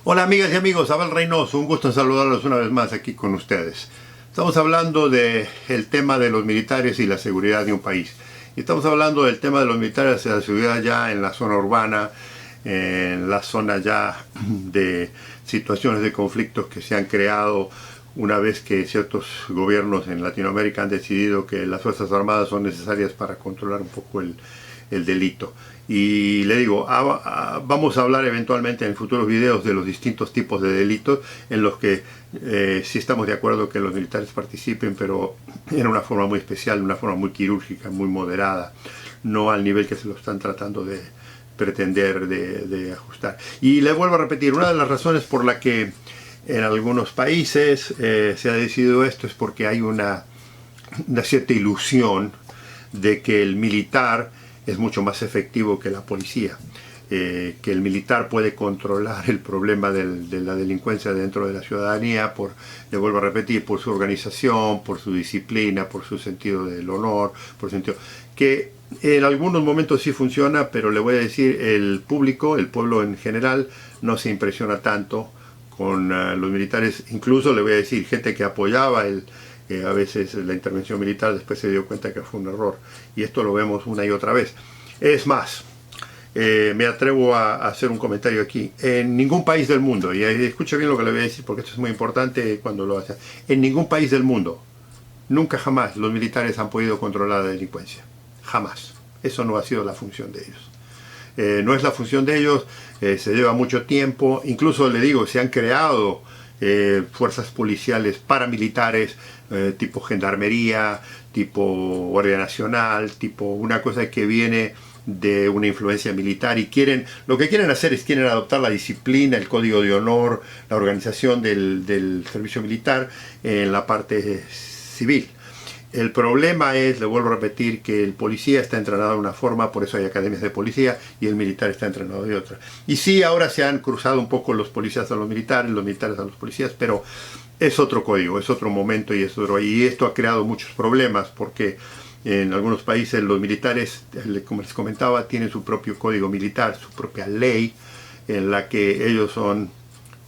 Hola amigas y amigos, Abel Reynoso, un gusto en saludarlos una vez más aquí con ustedes. Estamos hablando del tema de los militares y la seguridad de un país. Y estamos hablando del tema de los militares y la seguridad ya en la zona urbana, en la zona ya de situaciones de conflictos que se han creado una vez que ciertos gobiernos en Latinoamérica han decidido que las Fuerzas Armadas son necesarias para controlar un poco el delito. Y le digo, vamos a hablar eventualmente en futuros videos de los distintos tipos de delitos en los que sí estamos de acuerdo que los militares participen, pero en una forma muy especial, una forma muy quirúrgica, muy moderada, no al nivel que se lo están tratando de pretender de ajustar. Y le vuelvo a repetir, una de las razones por la que en algunos países se ha decidido esto es porque hay una cierta ilusión de que el militar es mucho más efectivo que la policía, que el militar puede controlar el problema de la delincuencia dentro de la ciudadanía, le vuelvo a repetir, por su organización, por su disciplina, por su sentido del honor, por su sentido que en algunos momentos sí funciona, pero le voy a decir, el público, el pueblo en general, no se impresiona tanto con los militares. Incluso le voy a decir, gente que apoyaba a veces la intervención militar después se dio cuenta que fue un error, y esto lo vemos una y otra vez. Es más, me atrevo a hacer un comentario aquí. En ningún país del mundo, y escucha bien lo que le voy a decir porque esto es muy importante cuando lo hace, en ningún país del mundo, nunca jamás los militares han podido controlar la delincuencia, jamás. Eso no ha sido la función de ellos. No es la función de ellos, se lleva mucho tiempo, incluso le digo, se han creado fuerzas policiales paramilitares, tipo gendarmería, tipo Guardia Nacional, tipo una cosa que viene de una influencia militar, y lo que quieren hacer es quieren adoptar la disciplina, el código de honor, la organización del servicio militar en la parte civil. El problema es, le vuelvo a repetir, que el policía está entrenado de una forma, por eso hay academias de policía, y el militar está entrenado de otra. Y sí, ahora se han cruzado un poco los policías a los militares a los policías, pero es otro código, es otro momento y esto ha creado muchos problemas porque en algunos países los militares, como les comentaba, tienen su propio código militar, su propia ley, en la que ellos son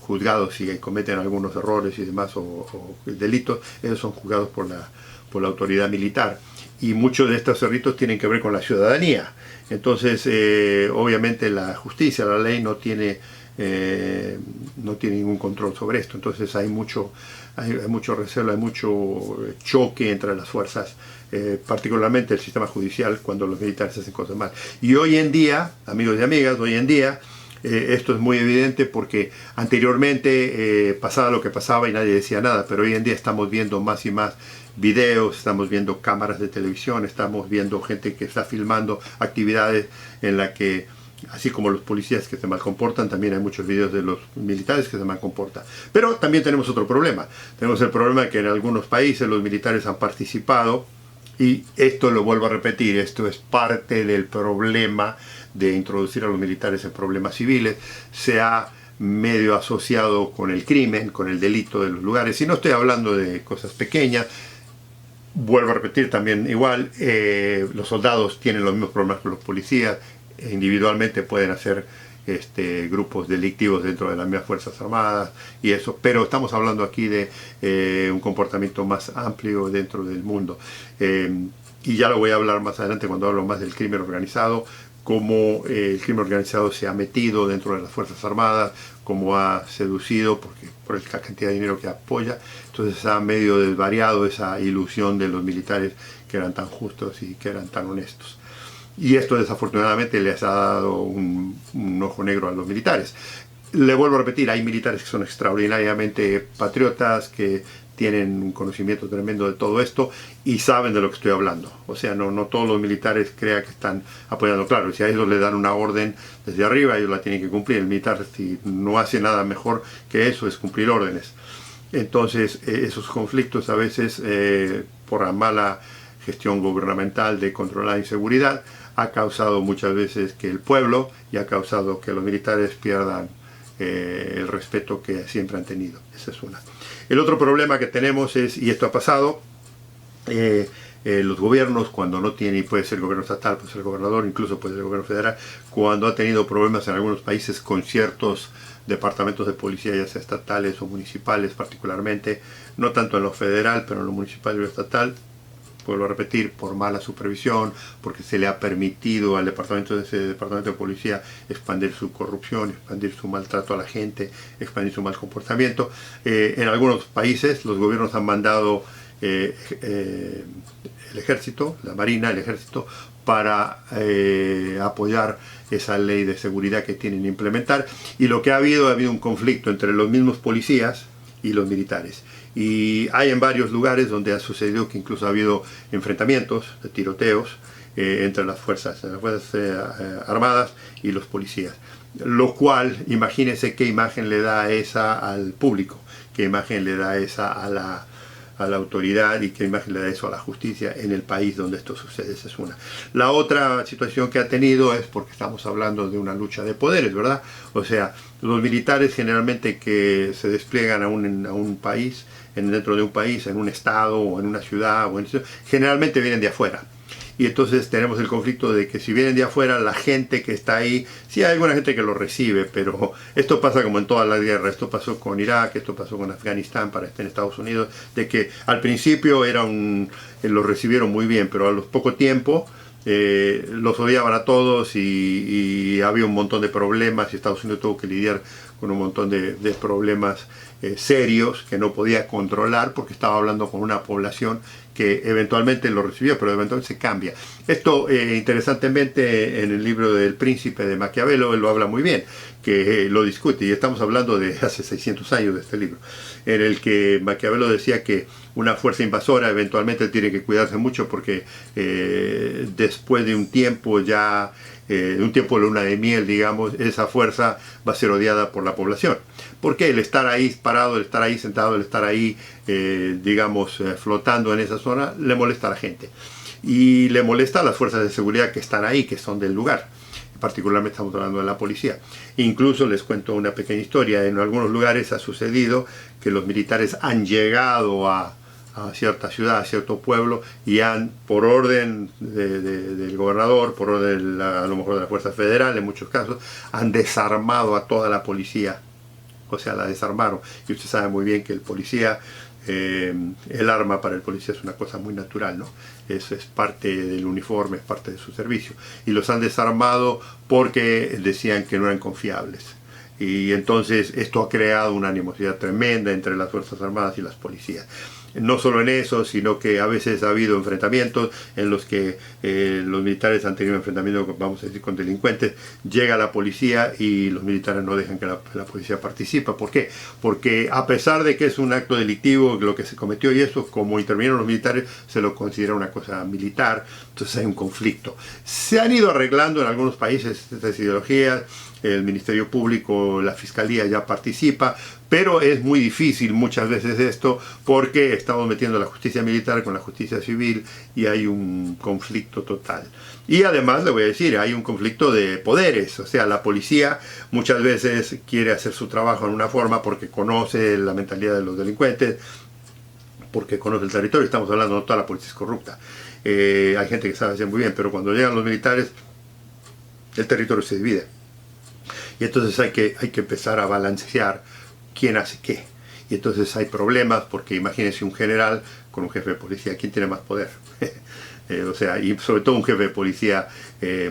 juzgados si cometen algunos errores y demás o delitos, ellos son juzgados por la autoridad militar, y muchos de estos delitos tienen que ver con la ciudadanía. Entonces obviamente la justicia, la ley no tiene ningún control sobre esto. Entonces hay mucho recelo, hay mucho choque entre las fuerzas, particularmente el sistema judicial, cuando los militares hacen cosas mal. Y hoy en día, amigos y amigas, hoy en día esto es muy evidente porque anteriormente pasaba lo que pasaba y nadie decía nada, pero hoy en día estamos viendo más y más videos, estamos viendo cámaras de televisión, estamos viendo gente que está filmando actividades en la que, así como los policías que se mal comportan, también hay muchos videos de los militares que se mal comportan. Pero también tenemos otro problema. Tenemos el problema de que en algunos países los militares han participado, y esto lo vuelvo a repetir, esto es parte del problema de introducir a los militares en problemas civiles. Se ha medio asociado con el crimen, con el delito de los lugares, y no estoy hablando de cosas pequeñas. Vuelvo a repetir también igual, los soldados tienen los mismos problemas que los policías, individualmente pueden hacer grupos delictivos dentro de las mismas Fuerzas Armadas y eso, pero estamos hablando aquí de un comportamiento más amplio dentro del mundo, y ya lo voy a hablar más adelante cuando hablo más del crimen organizado, cómo el crimen organizado se ha metido dentro de las Fuerzas Armadas, cómo ha seducido por la cantidad de dinero que apoya. Entonces ha medio desvariado esa ilusión de los militares que eran tan justos y que eran tan honestos. Y esto desafortunadamente les ha dado un ojo negro a los militares. Le vuelvo a repetir, hay militares que son extraordinariamente patriotas, que tienen un conocimiento tremendo de todo esto y saben de lo que estoy hablando. O sea, no todos los militares crean que están apoyando. Claro, si a ellos les dan una orden desde arriba, ellos la tienen que cumplir. El militar, si no hace nada mejor que eso, es cumplir órdenes. Entonces, esos conflictos a veces, por la mala gestión gubernamental de controlar la inseguridad, ha causado muchas veces que el pueblo, y ha causado que los militares pierdan el respeto que siempre han tenido. Esa es una. El otro problema que tenemos es, y esto ha pasado, los gobiernos, cuando no tienen, y puede ser el gobierno estatal, puede ser el gobernador, incluso puede ser el gobierno federal, cuando ha tenido problemas en algunos países con ciertos departamentos de policía, ya sea estatales o municipales particularmente, no tanto en lo federal, pero en lo municipal y lo estatal, vuelvo a repetir, por mala supervisión, porque se le ha permitido al departamento de policía expandir su corrupción, expandir su maltrato a la gente, expandir su mal comportamiento. En algunos países los gobiernos han mandado el ejército, la marina, el ejército, para apoyar esa ley de seguridad que tienen que implementar. Y lo que ha habido un conflicto entre los mismos policías y los militares. Y hay en varios lugares donde ha sucedido que incluso ha habido enfrentamientos, tiroteos, entre las fuerzas armadas y los policías. Lo cual, imagínense qué imagen le da esa al público, qué imagen le da esa a la autoridad y qué imagen le da eso a la justicia en el país donde esto sucede. Esa es una. La otra situación que ha tenido es porque estamos hablando de una lucha de poderes, ¿verdad? O sea, los militares generalmente que se despliegan a un país, dentro de un país, en un estado o en una ciudad, generalmente vienen de afuera. Y entonces tenemos el conflicto de que si vienen de afuera, la gente que está ahí, sí hay alguna gente que lo recibe, pero esto pasa como en todas las guerras. Esto pasó con Irak, esto pasó con Afganistán, para estar en Estados Unidos, de que al principio lo recibieron muy bien, pero a los poco tiempo los odiaban a todos y había un montón de problemas y Estados Unidos tuvo que lidiar con un montón de problemas serios que no podía controlar porque estaba hablando con una población que eventualmente lo recibió, pero eventualmente se cambia. Esto, interesantemente, en el libro del Príncipe de Maquiavelo, él lo habla muy bien, que lo discute, y estamos hablando de hace 600 años de este libro, en el que Maquiavelo decía que una fuerza invasora eventualmente tiene que cuidarse mucho porque después de un tiempo ya, de un tiempo de luna de miel, digamos, esa fuerza va a ser odiada por la población. Porque el estar ahí parado, el estar ahí sentado, el estar ahí, flotando en esa zona, le molesta a la gente. Y le molesta a las fuerzas de seguridad que están ahí, que son del lugar. Particularmente estamos hablando de la policía. Incluso les cuento una pequeña historia. En algunos lugares ha sucedido que los militares han llegado a cierta ciudad, a cierto pueblo, y por orden del gobernador, por orden a lo mejor de la Fuerza Federal, en muchos casos, han desarmado a toda la policía. O sea, la desarmaron. Y usted sabe muy bien que el policía, el arma para el policía es una cosa muy natural, ¿no? Eso es parte del uniforme, es parte de su servicio. Y los han desarmado porque decían que no eran confiables. Y entonces esto ha creado una animosidad tremenda entre las Fuerzas Armadas y las policías. No solo en eso, sino que a veces ha habido enfrentamientos en los que los militares han tenido enfrentamientos, vamos a decir, con delincuentes. Llega la policía y los militares no dejan que la policía participe. ¿Por qué? Porque a pesar de que es un acto delictivo lo que se cometió y eso, como intervinieron los militares, se lo considera una cosa militar. Entonces hay un conflicto. Se han ido arreglando en algunos países estas ideologías. El Ministerio Público, la Fiscalía ya participa, pero es muy difícil muchas veces esto porque estamos metiendo la justicia militar con la justicia civil y hay un conflicto total. Y además, le voy a decir, hay un conflicto de poderes, o sea, la policía muchas veces quiere hacer su trabajo en una forma porque conoce la mentalidad de los delincuentes, porque conoce el territorio. Estamos hablando, no toda la policía es corrupta. Hay gente que sabe hacer muy bien, pero cuando llegan los militares, el territorio se divide. Y entonces hay que empezar a balancear quién hace qué. Y entonces hay problemas porque imagínense un general con un jefe de policía. ¿Quién tiene más poder? O sea, y sobre todo un jefe de policía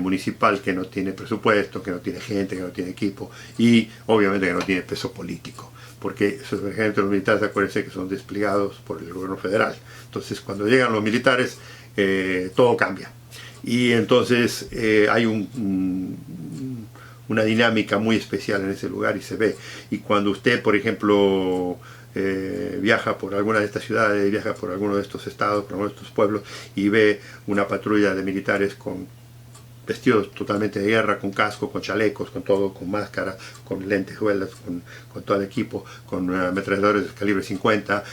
municipal que no tiene presupuesto, que no tiene gente, que no tiene equipo y obviamente que no tiene peso político. Porque generalmente los militares, acuérdense que son desplegados por el gobierno federal. Entonces cuando llegan los militares todo cambia. Y entonces hay una dinámica muy especial en ese lugar y se ve. Y cuando usted, por ejemplo, viaja por alguna de estas ciudades, viaja por alguno de estos estados, por alguno de estos pueblos y ve una patrulla de militares con vestidos totalmente de guerra, con casco, con chalecos, con todo, con máscara, con lentejuelas, con todo el equipo, con ametralladores de calibre 50,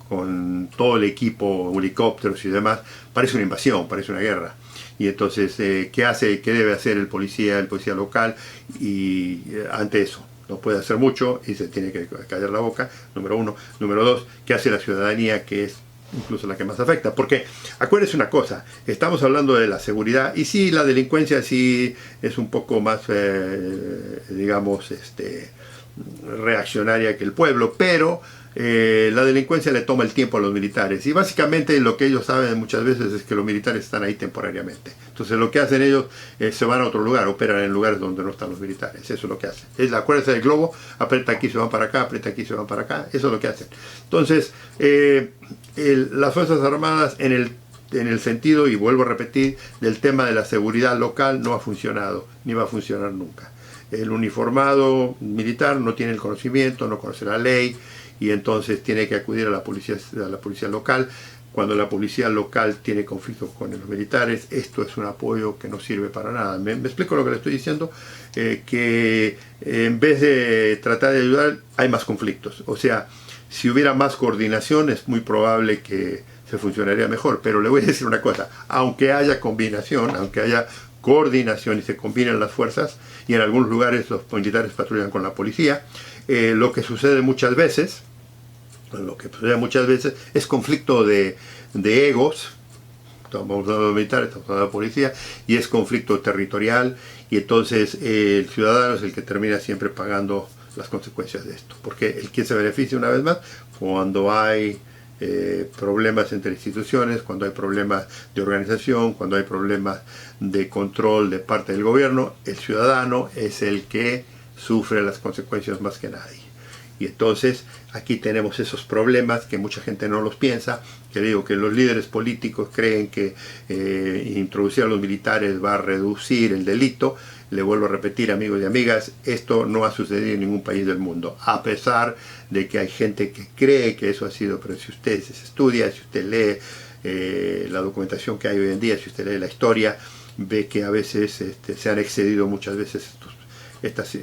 con todo el equipo, helicópteros y demás, parece una invasión, parece una guerra. Y entonces, ¿qué debe hacer el policía local? Y ante eso, no puede hacer mucho y se tiene que callar la boca, número uno. Número dos, ¿qué hace la ciudadanía, que es incluso la que más afecta? Porque, acuérdense una cosa, estamos hablando de la seguridad, y sí, la delincuencia sí es un poco más, reaccionaria que el pueblo, pero la delincuencia le toma el tiempo a los militares, y básicamente lo que ellos saben muchas veces es que los militares están ahí temporariamente. Entonces lo que hacen ellos se van a otro lugar, operan en lugares donde no están los militares. Eso es lo que hacen. Acuérdense del globo: aprieta aquí, se van para acá, aprieta aquí, se van para acá. Eso es lo que hacen. Entonces las Fuerzas Armadas, en el sentido, y vuelvo a repetir, del tema de la seguridad local, no ha funcionado, ni va a funcionar nunca. El uniformado militar no tiene el conocimiento, no conoce la ley, y entonces tiene que acudir a la policía local. Cuando la policía local tiene conflictos con los militares, esto es un apoyo que no sirve para nada. ¿Me explico lo que le estoy diciendo? Que en vez de tratar de ayudar, hay más conflictos. O sea, si hubiera más coordinación, es muy probable que se funcionaría mejor. Pero le voy a decir una cosa: aunque haya combinación, aunque haya coordinación y se combinen las fuerzas, y en algunos lugares los militares patrullan con la policía, lo que sucede muchas veces es conflicto de egos. Estamos hablando de los militares, estamos hablando de la policía, y es conflicto territorial, y entonces el ciudadano es el que termina siempre pagando las consecuencias de esto, porque el que se beneficia, una vez más, cuando hay problemas entre instituciones, cuando hay problemas de organización, cuando hay problemas de control de parte del gobierno, el ciudadano es el que sufre las consecuencias más que nadie. Y entonces aquí tenemos esos problemas que mucha gente no los piensa, que digo que los líderes políticos creen que introducir a los militares va a reducir el delito. Le vuelvo a repetir, amigos y amigas, esto no ha sucedido en ningún país del mundo, a pesar de que hay gente que cree que eso ha sido. Pero si usted se estudia, si usted lee la documentación que hay hoy en día, si usted lee la historia, ve que a veces se han excedido muchas veces estas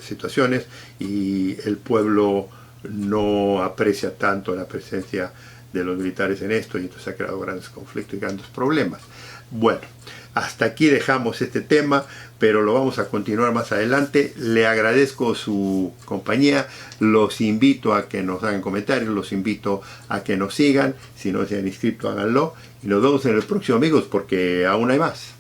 situaciones, y el pueblo no aprecia tanto la presencia de los militares en esto, y entonces ha creado grandes conflictos y grandes problemas. Bueno, hasta aquí dejamos este tema, pero lo vamos a continuar más adelante. Le agradezco su compañía, los invito a que nos hagan comentarios, los invito a que nos sigan. Si no se han inscrito, háganlo, y nos vemos en el próximo, amigos, porque aún hay más.